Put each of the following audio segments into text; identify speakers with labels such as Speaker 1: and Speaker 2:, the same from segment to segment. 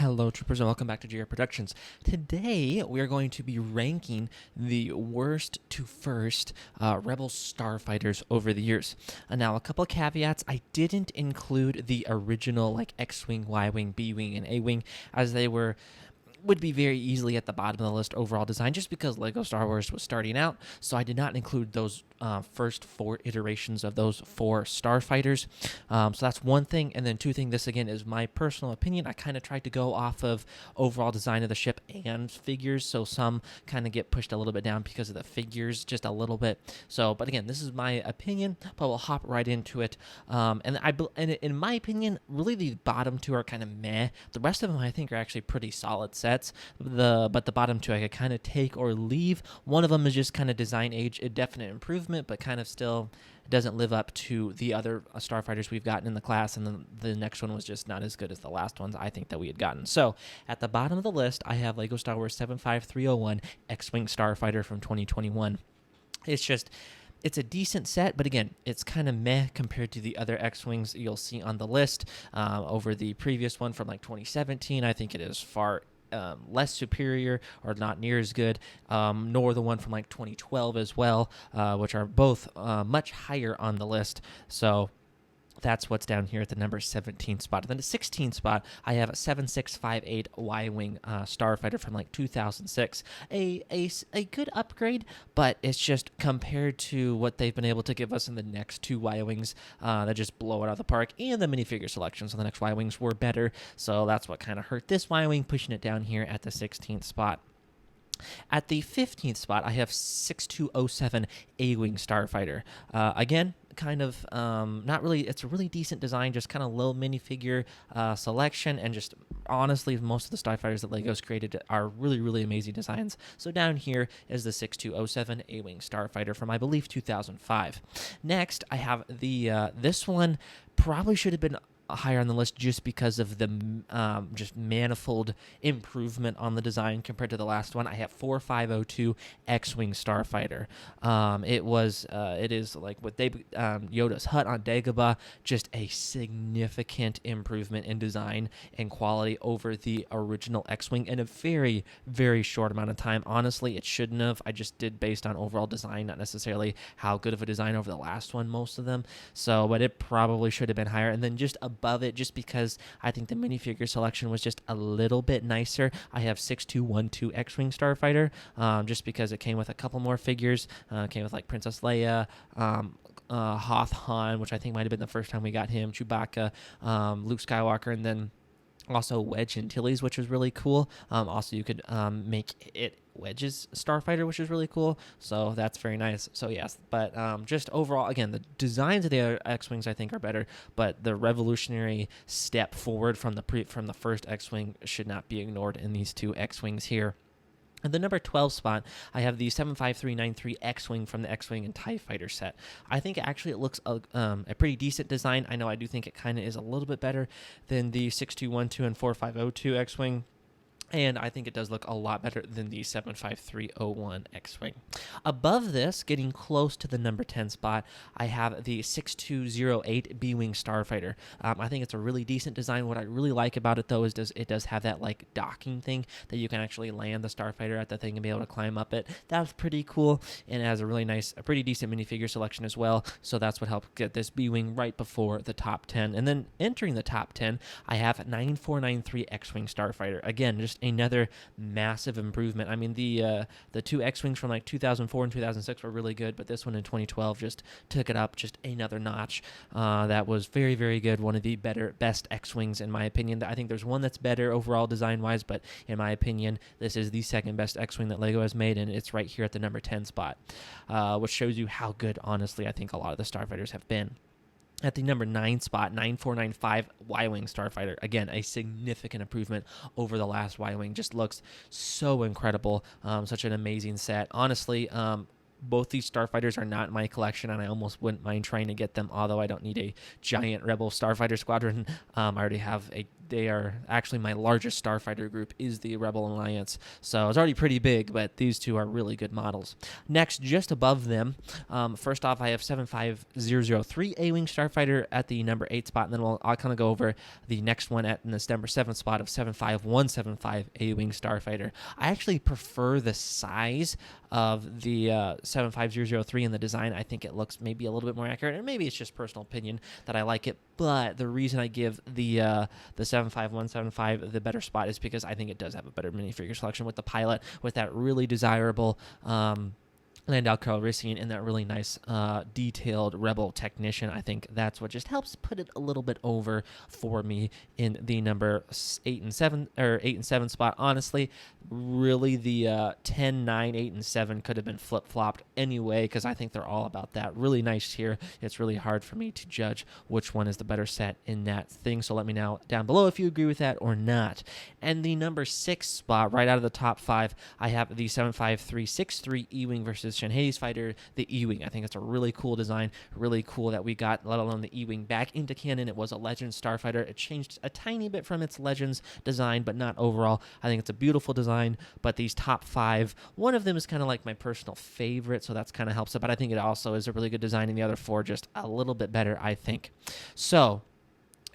Speaker 1: Hello, troopers, and welcome back to G.A.R Productions. Today, we are going to be ranking the worst to first Rebel Starfighters over the years. Now, a couple of caveats. I didn't include the original, like, X-Wing, Y-Wing, B-Wing, and A-Wing, as they would be very easily at the bottom of the list overall design just because Lego Star Wars was starting out, so I did not include those first four iterations of those four Starfighters. So that's one thing. And then two thing, this again is my personal opinion. I kind of tried to go off of overall design of the ship and figures, so some kind of get pushed a little bit down because of the figures just a little bit. So, but again, this is my opinion, but we'll hop right into it. And in my opinion, really the bottom two are kind of meh. The rest of them I think are actually pretty solid sets. But the bottom two I could kind of take or leave. One of them is just kind of design age, a definite improvement, but kind of still doesn't live up to the other Starfighters we've gotten in the class, and then the next one was just not as good as the last ones I think that we had gotten. So at the bottom of the list, I have Lego Star Wars 75301 X-Wing Starfighter from 2021. It's a decent set, but again, it's kind of meh compared to the other X-Wings you'll see on the list. Over the previous one from like 2017, I think it is far less superior or not near as good, nor the one from like 2012 as well, which are both much higher on the list. So that's what's down here at the number 17 spot. And then the 16 spot, I have a 7658 Y-Wing Starfighter from like 2006. A good upgrade, but it's just compared to what they've been able to give us in the next two Y-Wings, that just blow it out of the park. And the minifigure selections on the next Y-Wings were better. So that's what kind of hurt this Y-Wing, pushing it down here at the 16th spot. At the 15th spot, I have 6207 A-Wing Starfighter. Again, kind of not really, it's a really decent design, just kind of low minifigure selection, and just honestly, most of the Starfighters that Lego's created are really, really amazing designs. So down here is the 6207 A-Wing Starfighter from, I believe, 2005. Next, I have the this one probably should have been higher on the list just because of the just manifold improvement on the design compared to the last one. I have 4502 X-Wing Starfighter. It is like with Yoda's hut on Dagobah, just a significant improvement in design and quality over the original X-Wing in a very, very short amount of time. Honestly, it shouldn't have. I just did based on overall design, not necessarily how good of a design over the last one, most of them. So, but it probably should have been higher. And then just above it, just because I think the minifigure selection was just a little bit nicer, I have 6212 X-Wing Starfighter, just because it came with a couple more figures. Came with like Princess Leia, Hoth Han, which I think might have been the first time we got him, Chewbacca, Luke Skywalker, and then also Wedge Antilles, which was really cool. Also, you could make it Wedge's Starfighter, which is really cool. So that's very nice. So yes, but just overall, again, the designs of the other X-Wings I think are better, but the revolutionary step forward from the first X-Wing should not be ignored in these two X-Wings here. At the number 12 spot, I have the 75393 X-Wing from the X-Wing and TIE Fighter set. I think actually it looks a pretty decent design. I know I do think it kind of is a little bit better than the 6212 and 4502 X-Wing. And I think it does look a lot better than the 75301 X-Wing. Above this, getting close to the number 10 spot, I have the 6208 B-Wing Starfighter. I think it's a really decent design. What I really like about it, though, is it does have that like docking thing that you can actually land the Starfighter at the thing and be able to climb up it. That's pretty cool, and it has a pretty decent minifigure selection as well. So that's what helped get this B-Wing right before the top 10. And then entering the top 10, I have 9493 X-Wing Starfighter. Again, just another massive improvement. I mean, the two X-Wings from like 2004 and 2006 were really good, but this one in 2012 just took it up just another notch. That was very, very good. One of the best X-Wings in my opinion. I think there's one that's better overall design-wise, but in my opinion, this is the second best X-Wing that Lego has made, and it's right here at the number 10 spot, which shows you how good, honestly, I think a lot of the Starfighters have been. At the number 9 spot, 9495 Y-Wing Starfighter. Again, a significant improvement over the last Y-Wing. Just looks so incredible. Such an amazing set. Honestly, both these Starfighters are not in my collection, and I almost wouldn't mind trying to get them, although I don't need a giant Rebel Starfighter squadron. I already have they are actually my largest Starfighter group is the Rebel Alliance. So it's already pretty big, but these two are really good models. Next, just above them, first off, I have 75003 A-Wing Starfighter at the number 8 spot, and then I'll kind of go over the next one at this number 7 spot of 75175 A-Wing Starfighter. I actually prefer the size of the 75003 in the design. I think it looks maybe a little bit more accurate, and maybe it's just personal opinion that I like it. But the reason I give the 75175 the better spot is because I think it does have a better minifigure selection with the pilot, with that really desirable Landau Calrissian and that really nice detailed Rebel technician. I think that's what just helps put it a little bit over for me in the number 8 and 7 spot. Honestly, really the 10, 9, 8, and 7 could have been flip-flopped anyway, because I think they're all about that. Really nice here. It's really hard for me to judge which one is the better set in that thing, so let me know down below if you agree with that or not. And the number 6 spot, right out of the top 5, I have the 75363 E-Wing versus Shenhei's fighter, the E-Wing. I think it's a really cool design, really cool that we got, let alone the E-Wing, back into canon. It was a Legends Starfighter. It changed a tiny bit from its Legends design, but not overall. I think it's a beautiful design, but these top 5, one of them is kind of like my personal favorite, so that's kind of helps it, but I think it also is a really good design, and the other 4 just a little bit better, I think. So,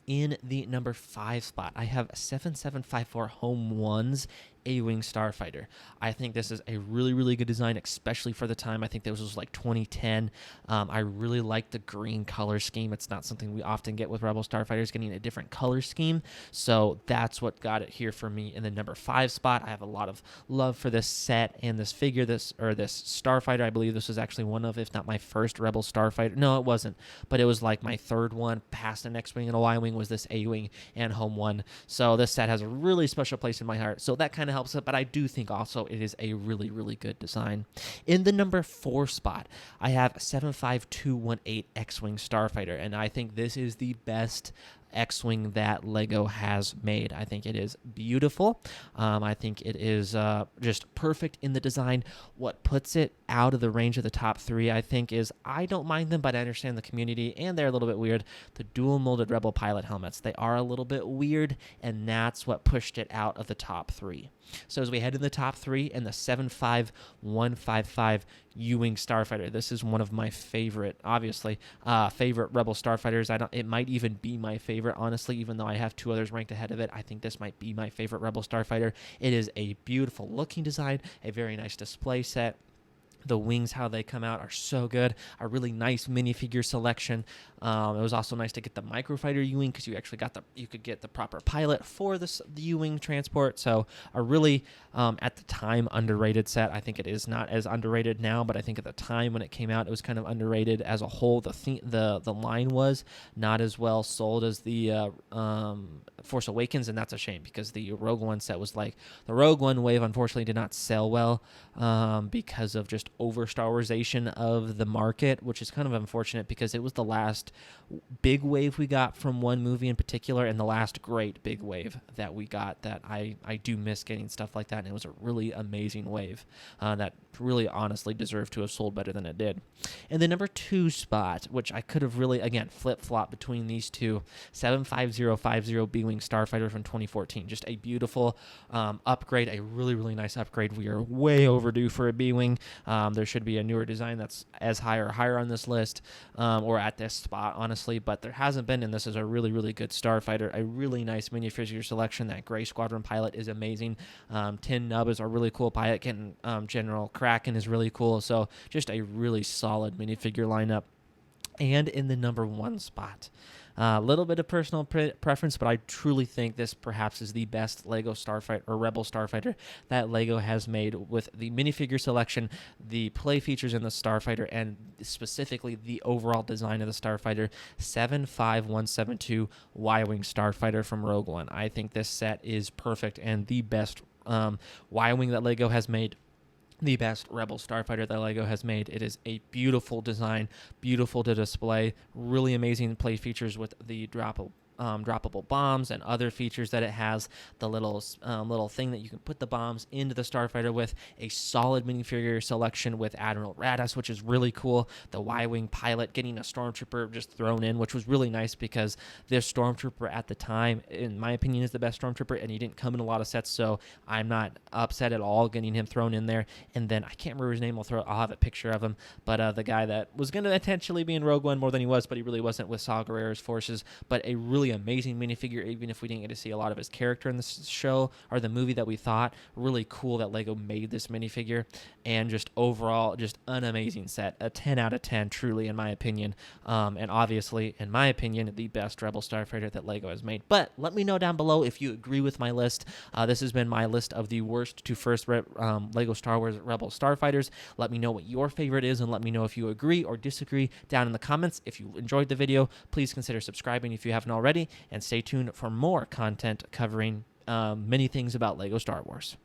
Speaker 1: in the number 5 spot, I have 7754 Home Ones A-Wing Starfighter. I think this is a really, really good design, especially for the time. I think this was like 2010. I really like the green color scheme. It's not something we often get with Rebel Starfighters, getting a different color scheme. So that's what got it here for me in the number 5 spot. I have a lot of love for this set and this figure, this Starfighter. I believe this was actually one of, if not my first Rebel Starfighter. No, it wasn't, but it was like my third one. Past an X-Wing and a Y-Wing was this A-Wing and Home One. So this set has a really special place in my heart. So that kind of helps it, but I do think also it is a really, really good design. In the number 4 spot, I have 75218 X-Wing Starfighter, and I think this is the best X-Wing that Lego has made. I think it is beautiful. I think it is just perfect in the design. What puts it out of the range of the top 3, I think, is I don't mind them, but I understand the community, and they're a little bit weird. The dual molded Rebel pilot helmets, they are a little bit weird, and that's what pushed it out of the top 3. So as we head to the top 3 and the 75155 U-Wing Starfighter, this is one of my favorite, obviously, favorite Rebel Starfighters. It might even be my favorite, honestly, even though I have 2 others ranked ahead of it. I think this might be my favorite Rebel Starfighter. It is a beautiful looking design, a very nice display set. The wings, how they come out, are so good. A really nice minifigure selection. It was also nice to get the microfighter U-Wing, because you actually you could get the proper pilot for the U-Wing transport. So a really, at the time, underrated set. I think it is not as underrated now, but I think at the time when it came out, it was kind of underrated as a whole. The line was not as well sold as the Force Awakens, and that's a shame, because the Rogue One set was like, the Rogue One wave unfortunately did not sell well because of just over Star Warsization of the market, which is kind of unfortunate, because it was the last big wave we got from one movie in particular, and the last great big wave that we got, that I do miss getting stuff like that, and it was a really amazing wave that really honestly deserved to have sold better than it did. And the number 2 spot, which I could have really, again, flip-flop between these two, 75050 B-Wing Starfighter from 2014. Just a beautiful upgrade, a really, really nice upgrade. We are way overdue for a B-Wing. There should be a newer design that's as high or higher on this list, or at this spot, honestly, but there hasn't been, and this is a really, really good Starfighter. A really nice minifigure selection. That Gray Squadron pilot is amazing. Tin Nub is a really cool pilot. Getting General Kraken is really cool. So just a really solid minifigure lineup. And in the number 1 spot, a little bit of personal preference, but I truly think this perhaps is the best Lego Starfighter or Rebel Starfighter that Lego has made, with the minifigure selection, the play features in the Starfighter, and specifically the overall design of the Starfighter. 75172 Y-Wing Starfighter from Rogue One. I think this set is perfect and the best Y-Wing that Lego has made. The best Rebel Starfighter that Lego has made. It is a beautiful design, beautiful to display, really amazing play features with the droppable bombs and other features that it has. The little thing that you can put the bombs into the Starfighter with. A solid minifigure selection with Admiral Raddus, which is really cool. The Y-Wing pilot getting a Stormtrooper just thrown in, which was really nice because this Stormtrooper at the time, in my opinion, is the best Stormtrooper, and he didn't come in a lot of sets, so I'm not upset at all getting him thrown in there. And then I can't remember his name. I'll have a picture of him, but the guy that was going to potentially be in Rogue One more than he was, but he really wasn't with Saw Gerrera's forces. But a really amazing minifigure, even if we didn't get to see a lot of his character in the show or the movie that we thought. Really cool that LEGO made this minifigure, and just overall, just an amazing set. A 10 out of 10, truly, in my opinion. And obviously, in my opinion, the best Rebel Starfighter that LEGO has made. But let me know down below if you agree with my list. This has been my list of the worst to first LEGO Star Wars Rebel Starfighters. Let me know what your favorite is, and let me know if you agree or disagree down in the comments. If you enjoyed the video, please consider subscribing if you haven't already, and stay tuned for more content covering many things about LEGO Star Wars.